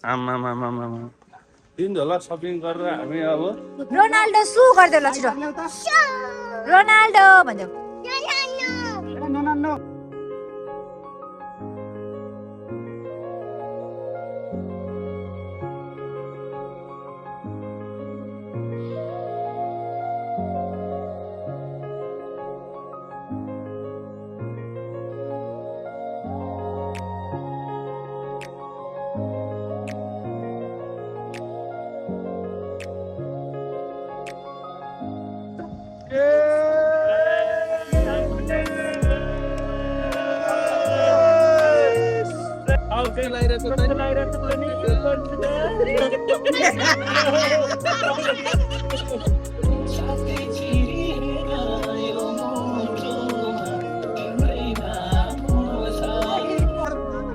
आमामामामा 3 झोला सपिङ गरेर हामी अब रोनाल्डो सु गर्देऊ ल छिटो रोनाल्डो भन्देऊ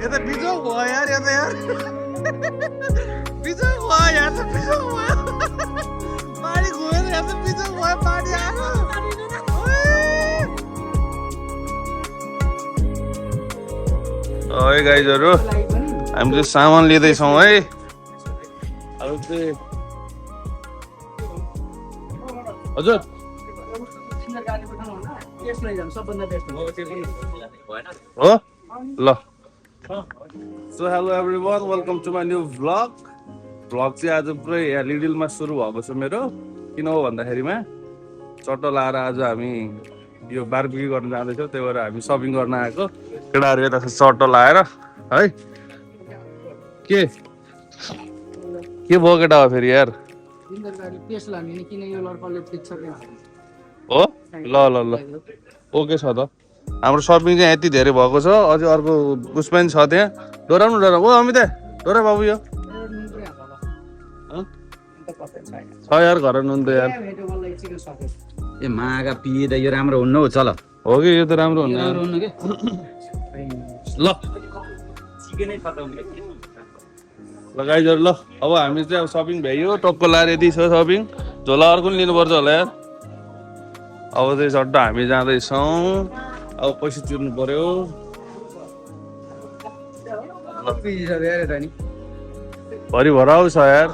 यो त बिजोग भयो यार यो त यार बिजोग भयो यार त बिजोग भयो पानी घुमेर यहाँ त बिजोग भयो पानी आयो है गाइजहरु हामी चाहिँ सामान लिँदैछौँ है अब चाहिँ हजुर हो ल so hello everyone welcome to my new vlog चाहिँ आज पुरै यहाँ लिडलमा सुरु भएको छ मेरो किन हो भन्दाखेरिमा चट्ट लाएर आज हामी यो बारबिक्यू गर्न जाँदैछौँ त्यही भएर हामी सपिङ गर्न आएको केटाहरू यता चट्ट लाएर है के भयो केटा हो फेरि यार हो ल ल ल ओके छ त हाम्रो सपिङ चाहिँ यति धेरै भएको छ अझै अर्को उसमा पनि छ त्यहाँ डोराउनु डोरा ओ अमित डोरा बाबु यो छ यार घर नुन त यार ए मागा पिए त यो राम्रो हुन्न हौ चल हो कि यो त राम्रो हुन्न ल गाइजहरु ल अब हामी चाहिँ अब सपिङ भ्याइयो टक्क लाएर यति छ सपिङ झोला अर्को पनि लिनुपर्छ होला यार अब चाहिँ सट्ट हामी जाँदैछौँ अब पैसा तिर्नु पर्यो भरि भराउ छ यार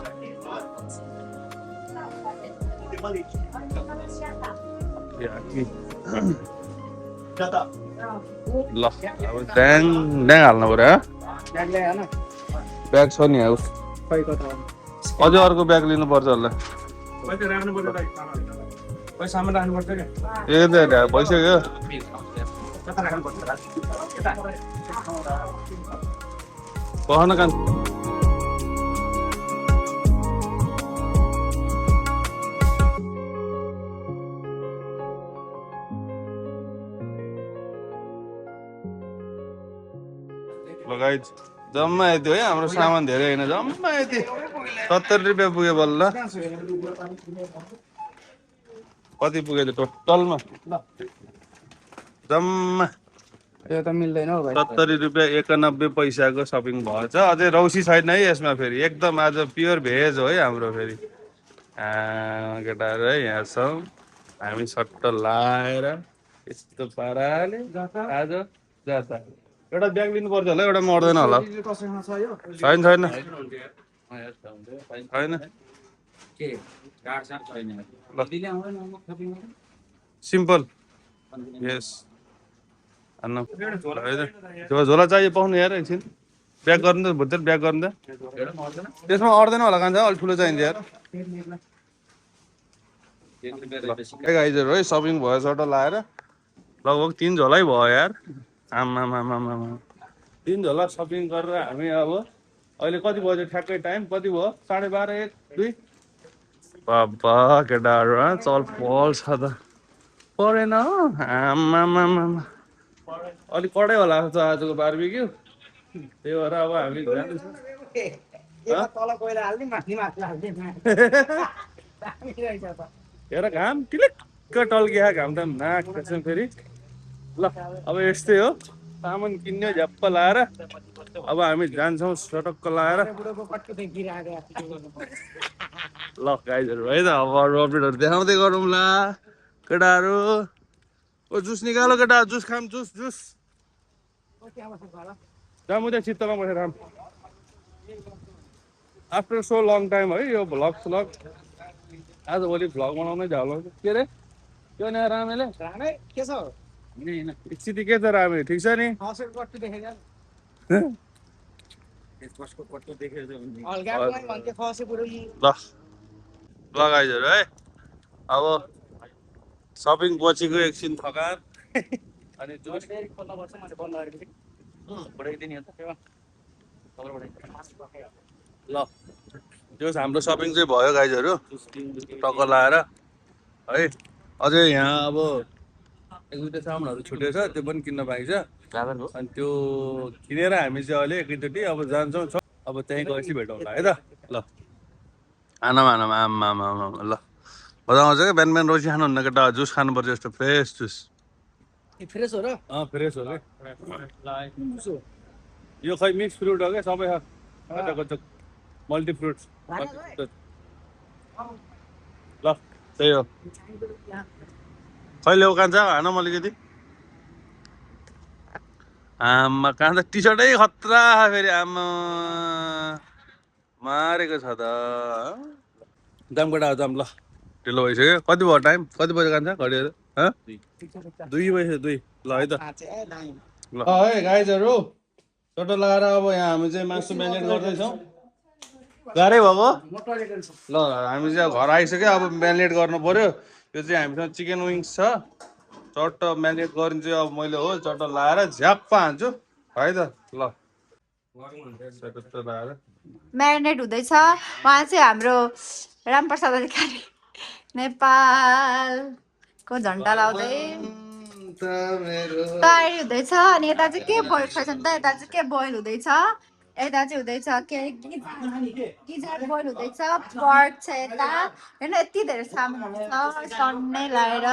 ल अब ड्याङ ड्याङ हाल्नु पर्यो ब्याग छ नि अझै अर्को ब्याग लिनुपर्छ होला ए भइसक्यो कहन कान लगाइज जम्मा यति है हाम्रो सामान धेरै होइन जम्मा यति 70 रुपियाँ पुग्यो बल्ल कति पुग्यो टोटलमा जम्मा यो त मिल्दैन हौ भाइ 70 रुपियाँ 91 पैसाको सपिङ भएछ अझै रौसी छैन है यसमा फेरि एकदम आज प्योर भेज हो है हाम्रो फेरि केटाहरू है यहाँ छौँ हामी सट्ट लाएर यस्तो पाराले आज जाता एउटा ब्याग लिनुपर्छ होला एउटा मर्दैन होला छैन छैन सिम्पल यस झोला चाहियो पाउनु यार एकछिन ब्याग गर्नु त भुत्तर ब्याग गर्नु त त्यसमा अट्दैन होला कान्छ अलिक ठुलो चाहिन्छ यार गाइजहरु है सपिङ भयो सट्ट लाएर लगभग 3 झोलै भयो यार आमामामामा 3 झोला सपिङ गरेर हामी अब अहिले कति बज्यो ठ्याक्कै टाइम कति भयो 12:30 1 2 बाबा केटाहरू चल पल छ त परेन हो आमामामा अलिक कडै होला छ आजको बारबिक्यू त्यही भएर अब हामी हेर घाम टिलिक्क टल्किया घाम त नाक फेरि ल अब यस्तै हो सामान किन्यो झ्याप्प लाएर अब हामी जान्छौँ सटक्क लाएर ल गाइजहरु है त अब अरू अपडेटहरू देखाउँदै गरौँ ला केटाहरू ओ जुस निकालो केटा जुस खाम जुस जुस जाम उता चित्तमा बसेर खाम आफ्टर सो लङ टाइम है यो भ्लग आज भोलि भ्लग बनाउनै झ्याउ के अरे के भने रामेले रामे के छ स्थिति के छ रामे ठिक छ नि हसेर कट्टु देखेको कसको कस्तो देखेर चाहिँ हुन्छ हल्का पनि भन्थे खसे पुरै ल गाइजहरु है अब सपिङ पछिको एकछिन थकान अनि जुस खोल्न पर्छ मैले बन्द गरेको बढाइदिने हो त ल त्यो हाम्रो सपिङ चाहिँ भयो गाइजहरु टक्क लाएर है अझै यहाँ अब एक दुईवटा सामानहरू छुटेछ त्यो पनि किन्न बाँकी छ अनि त्यो किनेर हामी चाहिँ अहिले एकैचोटि अब जान्छौँ अब त्यहीँ गएपछि भेटौँला है त ल आमा ल मजा आउँछ क्या बिहान रोटी खानुहुन्न केटा जुस खानुपर्छ यस्तो फ्रेस जुस फ्रेस हो र फ्रेस हो क्या यो खै मिक्स फ्रुट हो क्या सबै कच्चा मल्टी फ्रुट्स ल त्यही हो खैले कान्छ हान म अलिकति आमा कान्छ टी सर्टै खतरा फेरि आमा मारेको छ त जाम केटा जाम ल ढिलो भइसक्यो कति भयो टाइम कति बजी कान्छ घडीहरू 2 बजी 2 ल है त ल है गाइजहरू टोटो लगाएर अब यहाँ हामी चाहिँ मासु म्यारिनेट गर्दैछौँ गाह्रै भएको ल हामी चाहिँ घर आइसक्यो अब म्यारिनेट गर्नु पर्यो यो चाहिँ हामीसँग चिकन विङ्स छ चट्ट म्यारिनेट गरिन्छ अब मैले हो चट्ट लाएर झ्याप्पा हान्छु है त ल लाएर म्यारिनेट हुँदैछ उहाँ चाहिँ हाम्रो रामप्रसाद अधिकारी नेपालको झन्डा लाउँदै तयारी हुँदैछ अनि यता चाहिँ के बोइल खान्छ नि त यता चाहिँ के बोइल हुँदैछ यता चाहिँ हुँदैछ के गिजार बोइल हुँदैछ पर्क छ यता हेर्नु यति धेरै सामानहरू छ सन्नै लाएर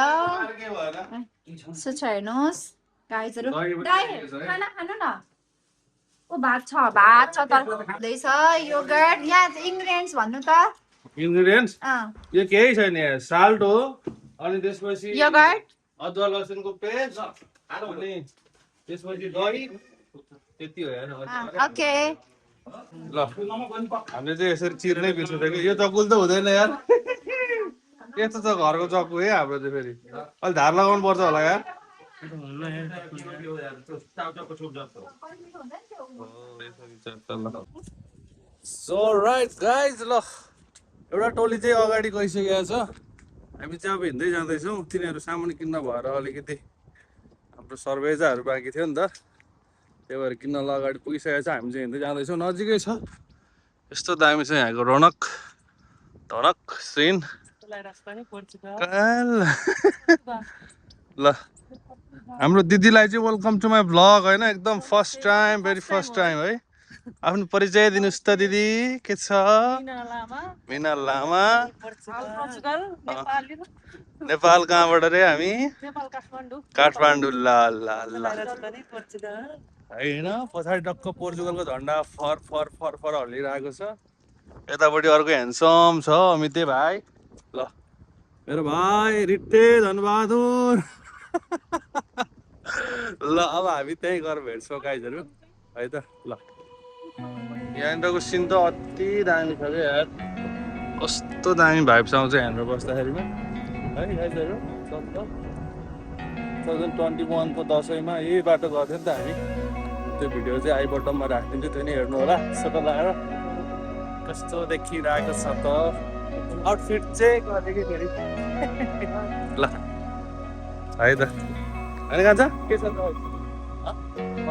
यसो छ हेर्नुहोस् गाइजहरू खाना खानु न ओ भात छ तर हुँदैछ योगर्ट यहाँ इन्ग्रिडियन्ट्स भन्नु त इन्ग्रिडियन्ट्स यो केही छैन यहाँ साल्ट हो अनि त्यसपछि योगर्ट अदुवा लसुनको पेस्ट अनि त्यसपछि दही त्यति हो यार ओके ल हामीले चाहिँ यसरी चिर्नै बिर्सेको कि यो चक्कु त हुँदैन यार यस्तो छ घरको चक्कु है हाम्रो चाहिँ फेरि अलि धार लगाउनु पर्छ होला यार सो राइट गाइज ल एउटा टोली चाहिँ अगाडि गइसकेको छ हामी चाहिँ अब हिँड्दै जाँदैछौँ तिनीहरू सामान किन्न भएर अलिकति हाम्रो सर्वेजाहरू बाँकी थियो नि त त्यही भएर किन्न अगाडि पुगिसकेको छ हामी चाहिँ हिँड्दै जाँदैछौँ नजिकै छ यस्तो दामी छ यहाँको रौनक धनक सिन ल हाम्रो दिदीलाई चाहिँ वेलकम टु माई भ्लग होइन एकदम first time very first time है आफ्नो परिचय दिनुहोस् त दिदी के छ मिना लामा नेपाल कहाँबाट रे हामी काठमाडौँ ल होइन पछाडि टक्क पोर्चुगलको झन्डा फर फर फर फर हल्लिरहेको छ यतापट्टि अर्को ह्यान्डसम छ अमिते भाइ ल मेरो भाइ रिट्टे धनबहादुर ल अब हामी त्यहीँ गएर भेट्छौँ गाइजहरू है त ल यहाँनिरको सिन त अति दामी छ क्या यार कस्तो दामी भाइब्स आउँछ यहाँनिर बस्दाखेरिमा है गाइजहरू 2021 को दसैँमा यही बाटो गर्थ्यो नि त हामी त्यो भिडियो चाहिँ आई बटममा राखिदिन्छु त्यो नि हेर्नु होला सबै लगाएर कस्तो देखिरहेको छ त आउटफिट चाहिँ गरेको फेरि ल है त होइन कान्छ के छ त के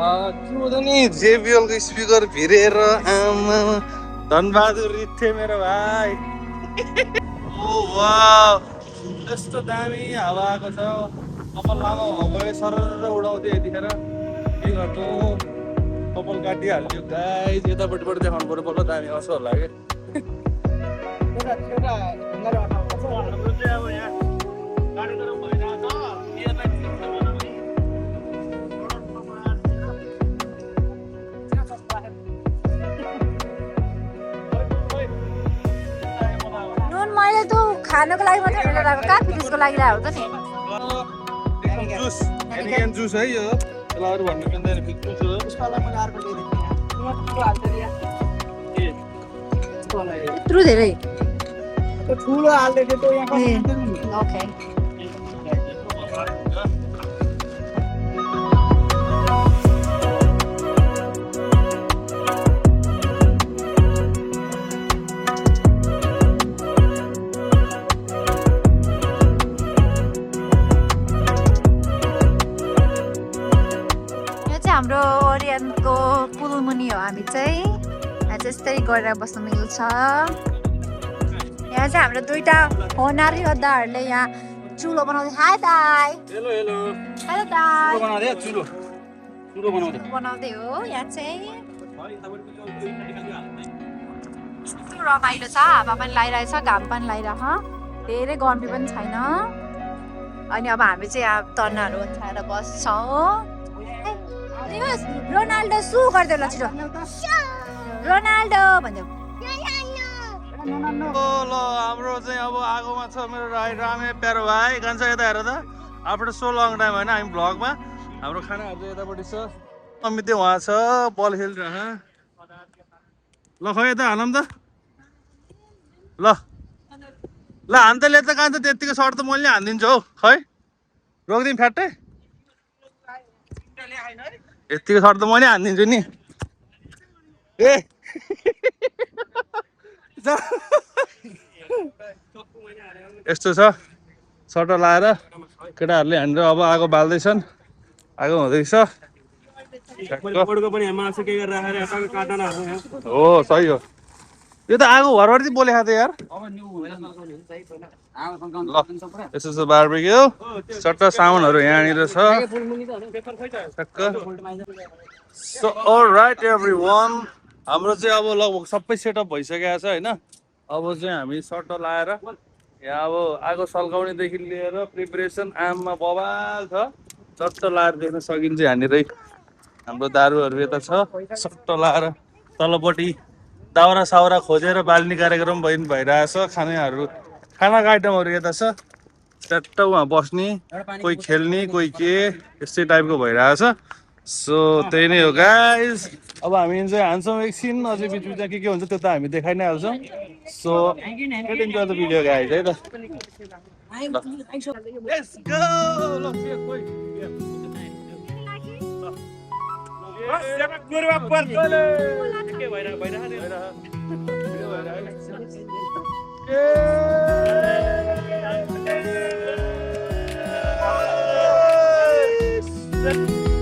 हुँदैन नि जेबिएलको स्पिकर भिरेर आमा धनबहादुर रित्थे मेरो भाइ ओ वाउ यस्तो दामी हावा आएको छ कपाल लामो भयो सरर उडाउँदै यतिखेर के गर्नु कपाल काटिहाल्यो गाइस यतापट्टिबाट देखाउनु पर्यो बल्ल दामी आउँछ होला कि हाम्रो चाहिँ अब यहाँ कार्यक्रम भइरहेको नुन मैले त खानको लागि मात्रै लिएर आएको कहाँ फिनिसको लागि ल्याएको त नि जुस एनियन जुस है यो त्यसलाई अरू भन्नु मिल्दैन जुस हो त्यत्रो धेरै ठुलो हाल्दै थियो त्यो यहाँ ए कस्तो नि ओके हाम्रो ओरियनको पुलमुनि हो हामी चाहिँ यहाँ चाहिँ यस्तै गरेर बस्नु मिल्छ यहाँ चाहिँ हाम्रो दुईटा होनार योद्धाहरूले यहाँ चुलो बनाउँदै हाय दाइ हेलो हेलो हेलो दाइ बनाउँदै चुलो चुलो बनाउँदै बनाउँदै हो यहाँ चाहिँ कस्तो रमाइलो छ हावा पनि लागिरहेछ घाम पनि लागिरहेछ धेरै गर्मी पनि छैन अनि अब हामी चाहिँ यहाँ तन्नाहरू ओछ्याएर बस्छौँ रोनाल्डो सु गरिदेऊ ल छिटो रोनाल्डो भनिदेऊ ल हाम्रो चाहिँ अब आगोमा छ मेरो रामे प्यारो भाइ कान्छ यता हेर त आफ्टर सो लङ टाइम होइन हामी भ्लगमा हाम्रो खानाहरू चाहिँ यतापट्टि छ अमित उहाँ छ बल खेलिरह ल खै यता हालौँ त ल ल हान त ले त कान्छ त्यत्तिको सर्ट त मैले हानिदिन्छु हौ खै रोकिदिउँ फ्याट्टै यत्तिको सर्ट त मैले हानिदिन्छु नि ए यस्तो छ सट्ट लाएर केटाहरूले हानेर अब आगो बाल्दैछन् आगो हुँदैछ हो सही हो यो त आगो भरभरि बोलेको त यार ल यस्तो छ बारबेक्यू सट्ट सामानहरू यहाँनिर छ सो अलराइट एभ्रीवन हाम्रो चाहिँ अब लगभग सबै सेटअप भइसकेको छ होइन अब चाहिँ हामी सट्ट लाएर यहाँ अब आगो सल्काउनेदेखि लिएर प्रिपरेसन आममा बवाल छ सट्ट लाएर देख्न सकिन्छ यहाँनिरै हाम्रो दारूहरू यता छ सट्ट लाएर तलपट्टि दाउरा साउरा खोजेर बाल्ने कार्यक्रम भइरहेछ खानाको आइटमहरू यता छ चट्ट उहाँ बस्ने कोही खेल्ने कोही के यस्तै टाइपको भइरहेछ सो त्यही नै हो गाइज अब हामी इन्जोय हान्छौँ एकछिन अझै बिच बिचमा के हुन्छ त्यो त हामी देखाइ नै हाल्छौँ so enjoy the video guys है त Let's go!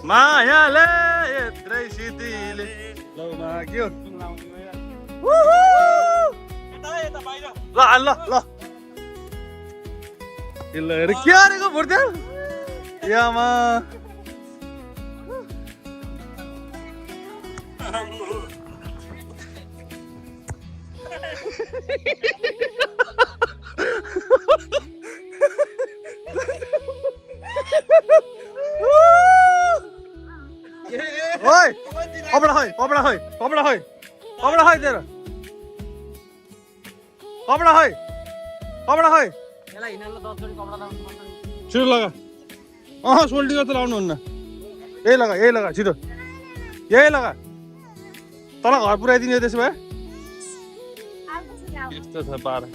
मायाले यत्रै सितिले ल माग्यो ल ल ल के गरेको भुट्यो यामा ओए कपड़ा खोइ तेरो कपड़ा खोइ छिटो लगा सोल्टी त लाउनु हुन्न यही लगा छिटो यही लगा तल घर पुऱ्याइदिने त्यसो भए यस्तो छ पारा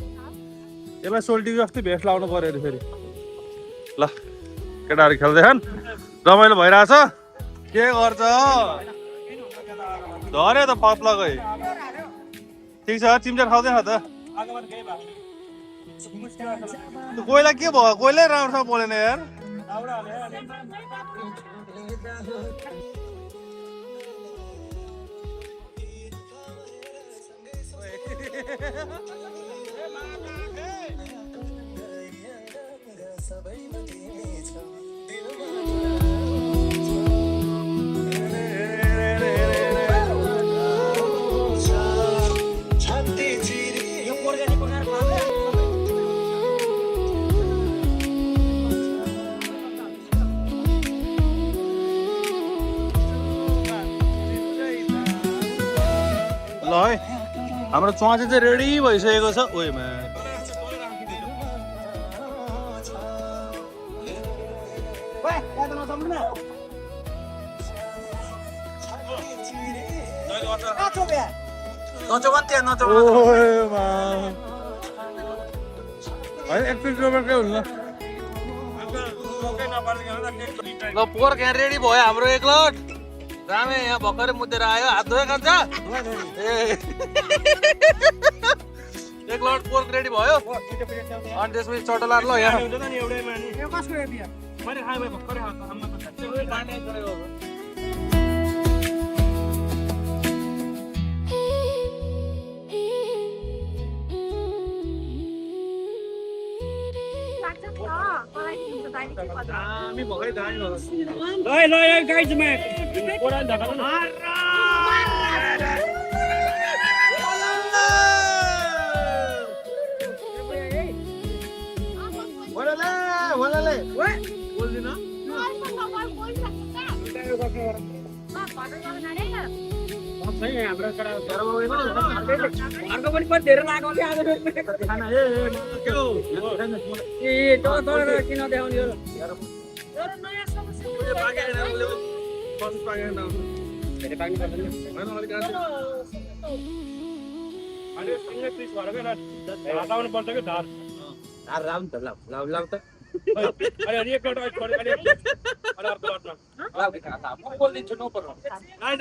यसलाई सोल्टी जस्तै भेस्ट लाउनु पर्यो अरे फेरि ल केटाहरू खेल्दैछन् रमाइलो भइरहेछ के गर्छ धरे त पत्ला गई ठिक छ चिम्चा खाउँदैन त कोइला के भयो कोइलै राम्रोसँग बोलेन यार ल है हाम्रो च्वाचे चाहिँ रेडी भइसकेको छ ओइमा ल पोर्क यहाँ रेडी भयो हाम्रो एक लट रामे यहाँ भर्खरै मुतेर आयो हात धोयो खान्छ एक लट पोर्क रेडी भयो अनि त्यसपछि चटलार ल यहाँ हामी भर्खरै दामी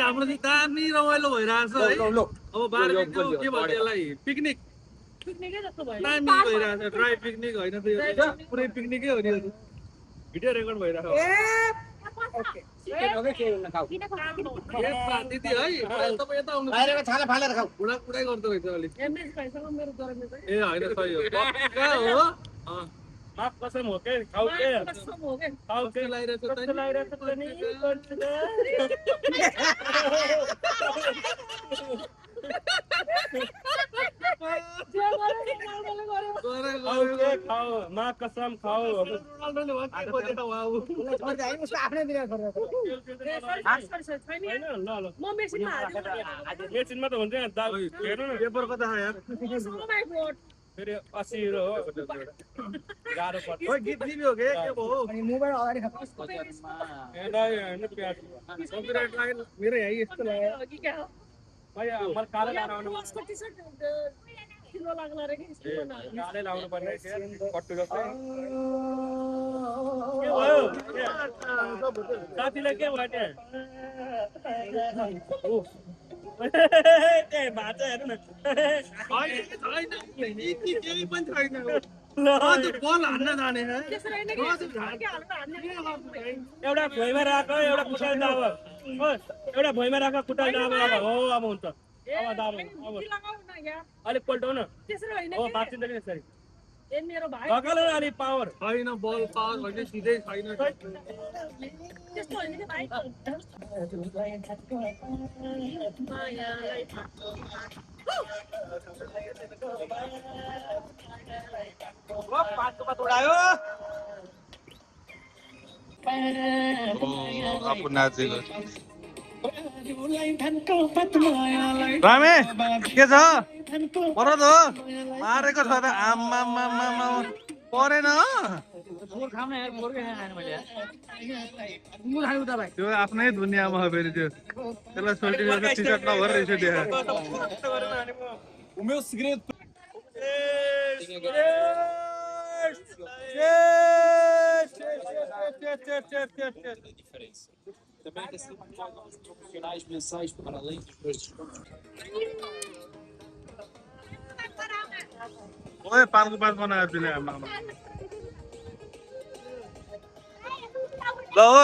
हाम्रो दामी रमाइलो भइरहेछ है अब बारबेक्यू के भन्छ यसलाई पिकनिक दामी भइरहेछ ड्राई पिकनिक होइन त यो पुरै पिकनिकै हो नि भिडियो रेकर्ड भइरहेको दिदी है तपाईँ यता आउनु बुढाइ गर्दो रहेछ अलिक ए होइन सही हो पक्का हो माफ कसम हो के खाऊ के लाइरहेछ खाओ माँ कसम खाओ मेसिनमा त हुन्छ पेपर कता यार फेरि 80 युरो हो गाह्रो पर्छ ओइ गीत लिबी हो के भयो अनि मोबाइल अगाडि कपिराइट लाइन मेरो यही यस्तो लाग्यो के के हो भाइ मलाई काले लाउनु किलो लाग्ला रे के काले लाउनु पर्ने कट्टु जस्तै के भयो साथीले के भयो त्यहाँ ए बाचा हेर्नु न छैन यति केही पनि छैन ल बल हान्न जाने है एउटा भुइँमा राख एउटा खुट्टा दाब एउटा भुइँमा राख खुट्टा दाब हो अब हुन्छ अब दाब अब अलिक पल्टाउ न हो बाँचिन्छ कि यसरी ए मेरो भाइ ढकालो अलि पावर छैन बल पावर भने सिधै छैन त्यस्तो होइन नि भाइ पाँचको पात उडायो आफू नाचेको रामे के छ परद हो मारेको छ त आम्मा परेन त्यो आफ्नै दुनियाँमा हो फेरि त्यो त्यसलाई सोल्टिने टी सर्ट नभएर रहेछ त्यहाँ Também recebo órgãos profissionais mensais para além dos meus descontos. ओए पानको पात बनाएर दिने आमा ल हो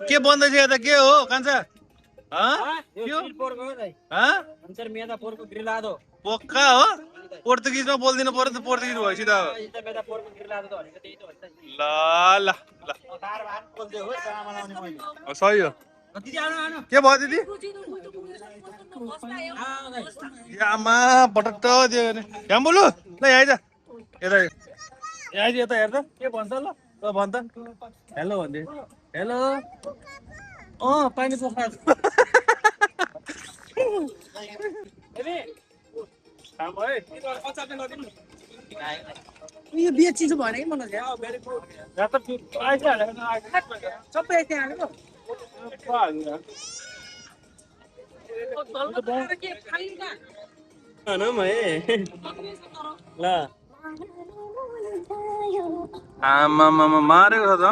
के बन्दैछ यता के हो कान्छा पोक्का हो पोर्तुगिजमा बोल्दिनु पर्यो त पोर्तुगिज भएपछि त ल ल ल सही हो के भयो दिदी आमा पटक्क दियो भने यहाँ बोलु ल यहाँ आइज यता यहाँ आइज यता हेर त के भन्छ ल भन् त हेलो भन्दै हेलो पानी पोखरा यो बेचिन्छ भने कि मलाई सबै त्यहाँ हालेको आमा मारेको छ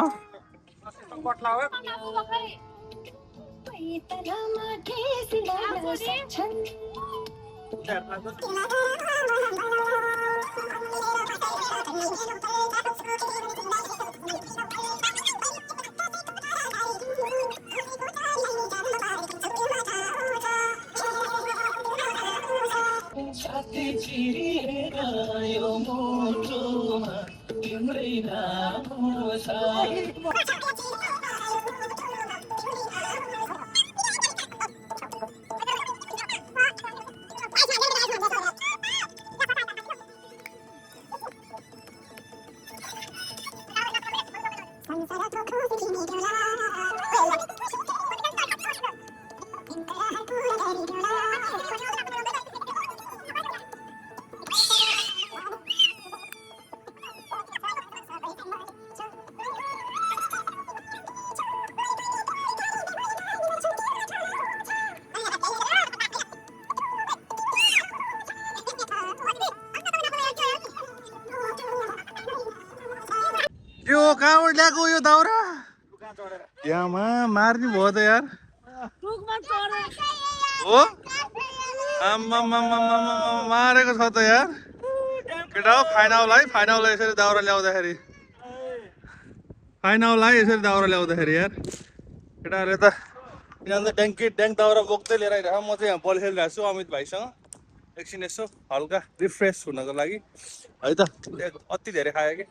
यो कहाँबाट ल्याएको यो दाउरा यामा मार्ने भयो त यार हो आम्मा मारेको छ त यार केटा हो फाइनाउलाई यसरी दाउरा ल्याउँदाखेरि यसरी दाउरा ल्याउँदाखेरि यार केटाहरूले त यिनीहरूले ड्याङ दाउरा बोक्दै लिएर आइरहेको म चाहिँ यहाँ बल खेलिरहेको छु अमित भाइसँग एकछिन यसो हल्का रिफ्रेस हुनको लागि है त अति धेरै खायो कि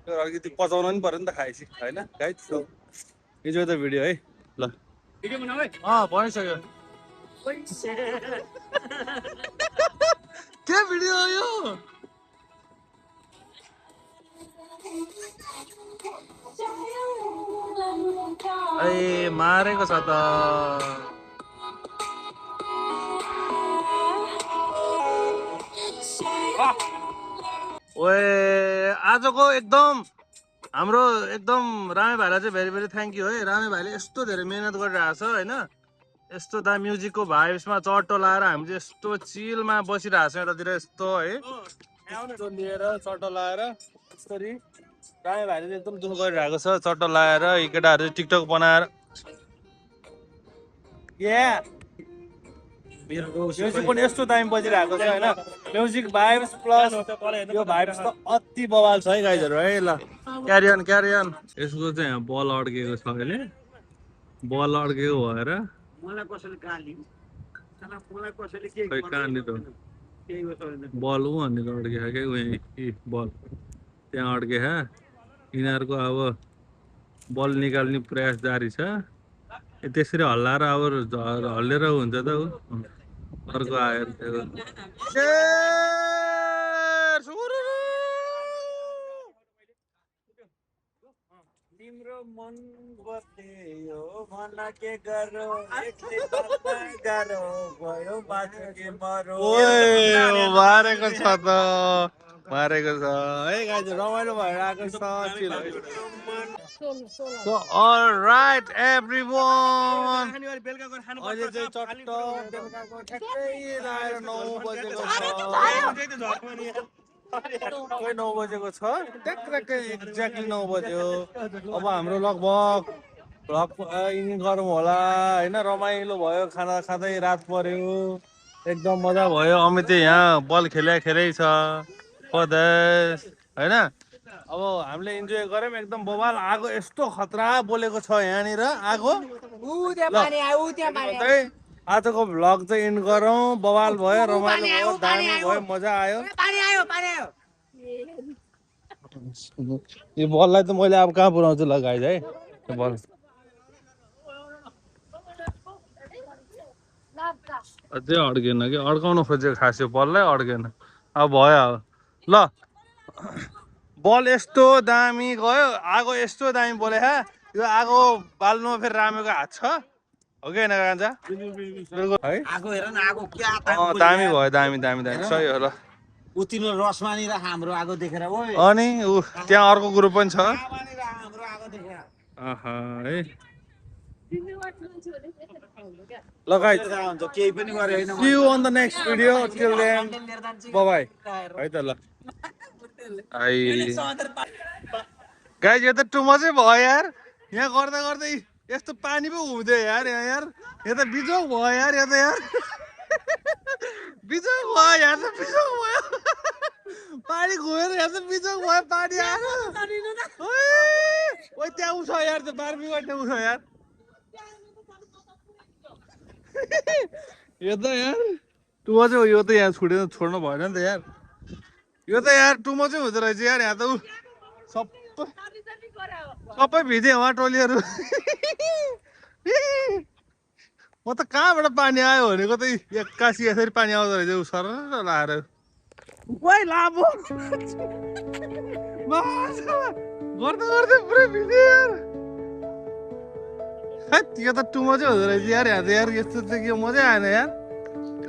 अलिकति पचाउनु पनि पर्यो नि त खाएपछि होइन गाइड इन्जोय द भिडियो है ल भनिसक्यो के भिडियो हो यो ए मारेको छ त ओए आजको एकदम हाम्रो एकदम रामे भाइलाई चाहिँ भेरी भेरी थ्याङ्क यू है रामे भाइले यस्तो धेरै मेहनत गरिरहेको छ होइन यस्तो दा म्युजिकको भाइब्समा चट्टो लाएर हामी चाहिँ यस्तो चिलमा बसिरहेको छौँ यतातिर यस्तो है यस्तो लिएर चट्टो लाएर यसरी रामे भाइले चाहिँ एकदम दुःख गरिरहेको छ चट्टो लाएर यी केटाहरू टिकटक बनाएर म्युजिक पनि यस्तो दामी बजिरहेको छ होइन म्युजिक भाइब्स प्लस यो भाइब्स त अति बवाल छ है गाइजहरू है ल क्यारियन यसको चाहिँ यहाँ बल अड्केको छ अहिले बल अड्केको भएर खै कहाँनिर बल ऊ भन्ने त अड्केको क्या उयो बल त्यहाँ अड्केको यिनीहरूको अब बल निकाल्ने प्रयास जारी छ त्यसरी हल्लाएर अब हल्लेर हुन्छ त ऊ अर्को आयो तिम्रो मन बत्यो मन के गरो गाह्रो भयो बाँच्यो के मरो मारेको छ त मारेको छ है गाइज रमाइलो भएर आएको छ So all right everyone अहिले चाहिँ चट्ट बेलुकाको ठ्याक्कै आएर 9 बजेको छ खै 9 बजेको छ ट्याक्कै एक्ज्याक्टली 9 बज्यो अब हाम्रो लगभग भ्लग इन गरौँ होला होइन रमाइलो भयो खाना खाँदै रात पर्यो एकदम मजा भयो अमित यहाँ बल खेलै छ पदेश होइन अब हामीले इन्जोय गऱ्यौँ एकदम बवाल आगो यस्तो खतरा बोलेको छ यहाँनिर आगो आजको भ्लग चाहिँ इन गरौँ बवाल भयो रमाइलो भयो दामी भयो मजा आयो यो बललाई त मैले अब कहाँ पुऱ्याउँछु लगाइज है त्यो बल अझै अड्केन कि अड्काउनु खोजेको खास यो बललाई अड्केन अब भयो अब ल बल यस्तो दामी गयो आगो यस्तो दामी बोले यो आगो बाल्नुमा फेरि रामेको हात छ हो कि होइन कान्छा है आगो हेर न आगो क्या दामी भयो दामी दामी दामी सही हो ल उतिनो रसमानी र हाम्रो आगो देखेर ओए अनि ऊ त्यहाँ अर्को ग्रुप पनि छ रसमानी र हाम्रो आगो देखेर है ल गाइस हुन्छ केही पनि गरे हैन see you on the next video till then bye bye है त ल गाइस यो त टु मचै भयो यार यहाँ गर्दा गर्दै यस्तो पानी पो हुँदै यार यहाँ यो त बिजोग भयो यार यो त यार बिजोग भयो यहाँ त बिजोग भयो पानी घुमेर यहाँ त बिजोग भयो पानी आएर ओइ त्यहाँ उठ यार त्यो बार्बी गर्ने उठ यार यो त यार टु मचै हो यो त यहाँ छोड्नु भएन नि त यार यो त यार टु मचै हुँदो रहेछ यार यहाँ त सबै भिजे उहाँ टोलीहरू म त कहाँबाट पानी आयो भनेको त एक्कासी यसरी पानी आउँदो रहेछ उ सर लाएर ओइ लामो गर्दा गर्दै पुरै भिजे यार यो त टु मचै हुँदो रहेछ यार यहाँ त यार यस्तो त के मजै आएन यार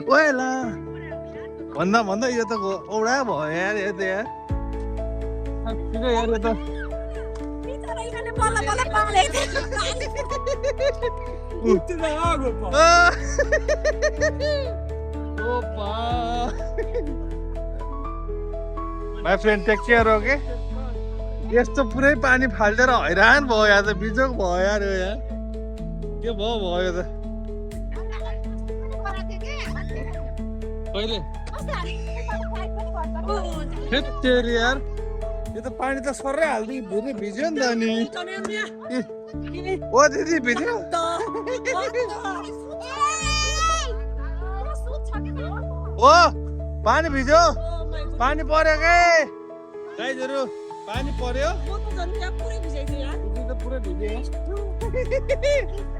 ओइ ला भन्दा भन्दा यो त औडा भयो यार यो त यार यार यो त माई फ्रेन्ड टेक केयर हो के यस्तो पुरै पानी फाल्टेर हैरान भयो यहाँ त बिजोग भयो यार यो यार के भयो त कहिले फेरि यार यो त पानी त सरै हाल्दै भुइँ भिज्यो नि त नि ओ दिदी भिज्यो ओ पानी भिज्यो पानी पर्यो के गाइजहरू पानी पर्यो पुरै भिज्यो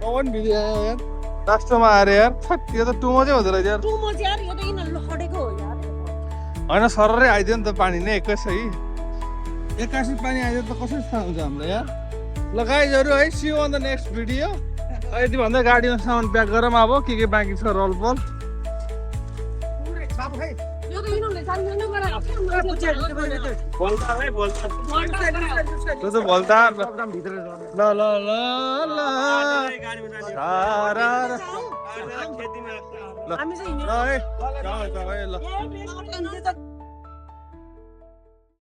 पवन भिज्यो यार लास्टमा आएर यार यो त टु मचै हुँदो रहेछ यार होइन सररै आइदियो नि त पानी नै एक्कासी पानी आइदियो त कसरी थाहा हुन्छ हाम्रो यार ल गाइजहरू है see you on the next video यति भन्दा गाडीमा सामान प्याक गरौँ अब के बाँकी छ रोलपोल बोल्दा ल